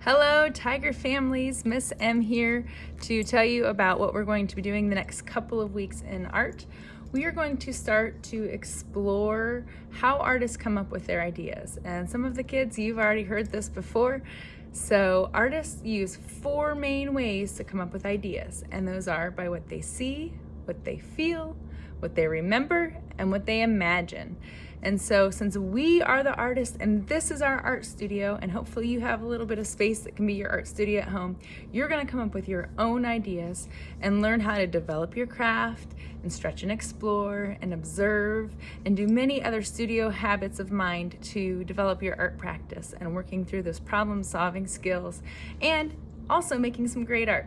Hello, Tiger families. Miss M here to tell you about what we're going to be doing the next couple of weeks in art. We are going to start to explore how artists come up with their ideas. And some of the kids, you've already heard this before. So artists use 4 main ways to come up with ideas. And those are by what they see, what they feel, what they remember, and what they imagine. And so since we are the artists and this is our art studio, and hopefully you have a little bit of space that can be your art studio at home, you're gonna come up with your own ideas and learn how to develop your craft and stretch and explore and observe and do many other studio habits of mind to develop your art practice and working through those problem-solving skills and also making some great art.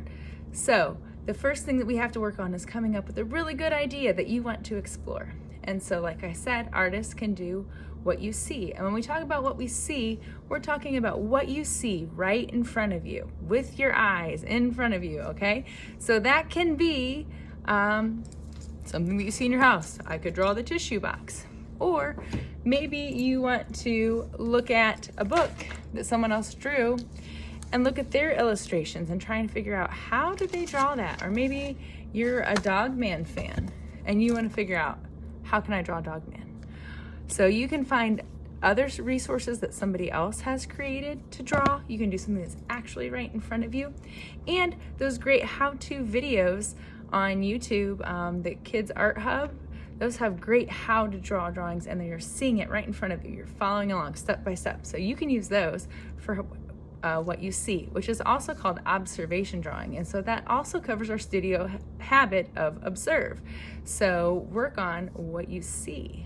So the first thing that we have to work on is coming up with a really good idea that you want to explore. And so, like I said, artists can do what you see. And when we talk about what we see, we're talking about what you see right in front of you, with your eyes in front of you, okay? So that can be something that you see in your house. I could draw the tissue box. Or maybe you want to look at a book that someone else drew and look at their illustrations and try and figure out how did they draw that? Or maybe you're a Dogman fan and you want to figure out, how can I draw Dogman? So you can find other resources that somebody else has created to draw. You can do something that's actually right in front of you. And those great how-to videos on YouTube, the Kids Art Hub, those have great how to draw drawings and you're seeing it right in front of you. You're following along step by step. So you can use those for what you see, which is also called observation drawing. And so that also covers our studio habit of observe. So work on what you see.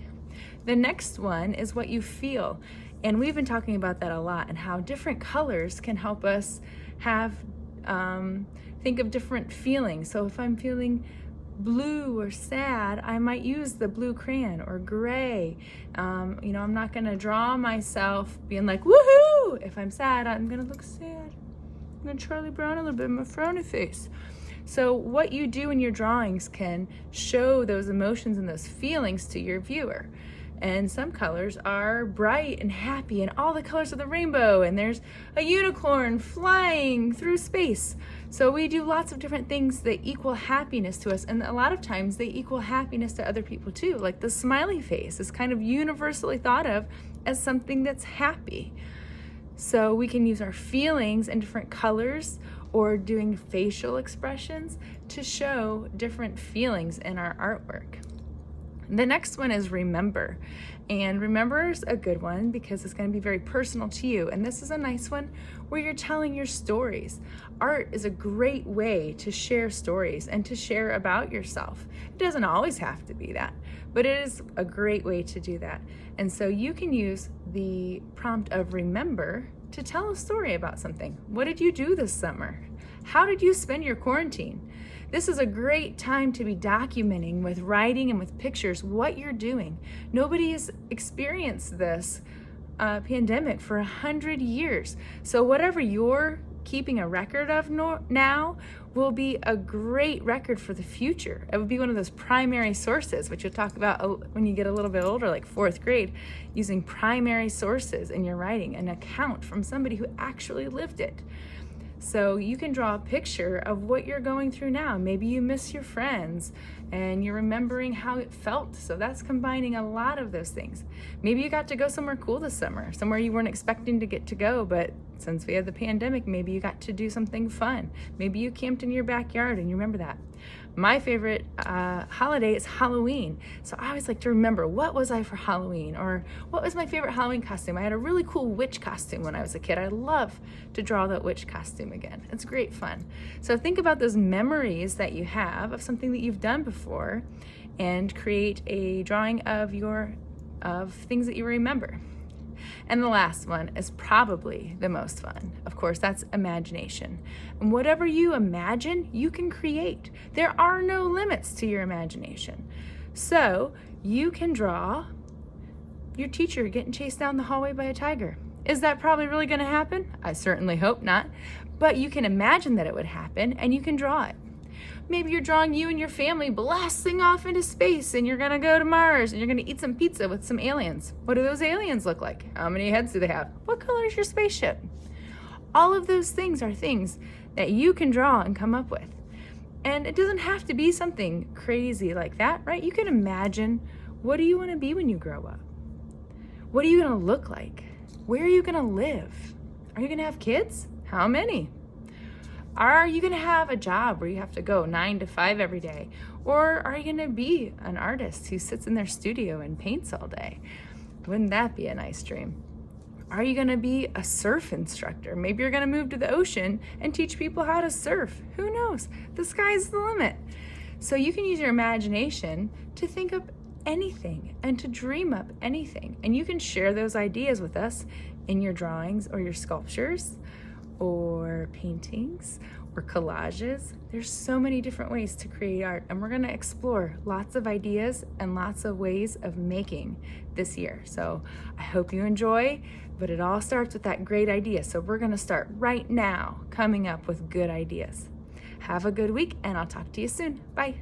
The next one is what you feel. And we've been talking about that a lot and how different colors can help us have, think of different feelings. So if I'm feeling blue or sad, I might use the blue crayon or gray. I'm not gonna draw myself being like, woohoo! If I'm sad, I'm gonna look sad. I'm gonna Charlie Brown a little bit of my frowny face. So what you do in your drawings can show those emotions and those feelings to your viewer. And some colors are bright and happy and all the colors of the rainbow, and there's a unicorn flying through space. So we do lots of different things that equal happiness to us, and a lot of times they equal happiness to other people too. Like the smiley face is kind of universally thought of as something that's happy. So we can use our feelings and different colors or doing facial expressions to show different feelings in our artwork. The next one is remember. And remember is a good one because it's going to be very personal to you. And this is a nice one where you're telling your stories. Art is a great way to share stories and to share about yourself. It doesn't always have to be that, but it is a great way to do that. And so you can use the prompt of remember to tell a story about something. What did you do this summer? How did you spend your quarantine? This is a great time to be documenting with writing and with pictures what you're doing. Nobody has experienced this pandemic for 100 years. So whatever you're keeping a record of now will be a great record for the future. It would be one of those primary sources, which you'll talk about when you get a little bit older, like 4th grade, using primary sources in your writing, an account from somebody who actually lived it. So you can draw a picture of what you're going through now. Maybe you miss your friends and you're remembering how it felt. So that's combining a lot of those things. Maybe you got to go somewhere cool this summer, somewhere you weren't expecting to get to go, but since we had the pandemic, maybe you got to do something fun. Maybe you camped in your backyard and you remember that. My favorite holiday is Halloween. So I always like to remember, what was I for Halloween? Or what was my favorite Halloween costume? I had a really cool witch costume when I was a kid. I love to draw that witch costume again. It's great fun. So think about those memories that you have of something that you've done before and create a drawing of things that you remember. And the last one is probably the most fun. Of course, that's imagination. And whatever you imagine, you can create. There are no limits to your imagination. So you can draw your teacher getting chased down the hallway by a tiger. Is that probably really going to happen? I certainly hope not. But you can imagine that it would happen and you can draw it. Maybe you're drawing you and your family blasting off into space and you're gonna go to Mars and you're gonna eat some pizza with some aliens. What do those aliens look like? How many heads do they have? What color is your spaceship? All of those things are things that you can draw and come up with. And it doesn't have to be something crazy like that, right? You can imagine, what do you want to be when you grow up? What are you going to look like? Where are you going to live? Are you going to have kids? How many? Are you going to have a job where you have to go 9 to 5 every day? Or are you going to be an artist who sits in their studio and paints all day? Wouldn't that be a nice dream? Are you going to be a surf instructor? Maybe you're going to move to the ocean and teach people how to surf. Who knows? The sky's the limit. So you can use your imagination to think up anything and to dream up anything. And you can share those ideas with us in your drawings or your sculptures or paintings or collages. There's so many different ways to create art, and we're going to explore lots of ideas and lots of ways of making this year. So I hope you enjoy, but it all starts with that great idea. So we're going to start right now coming up with good ideas. Have a good week, and I'll talk to you soon. Bye.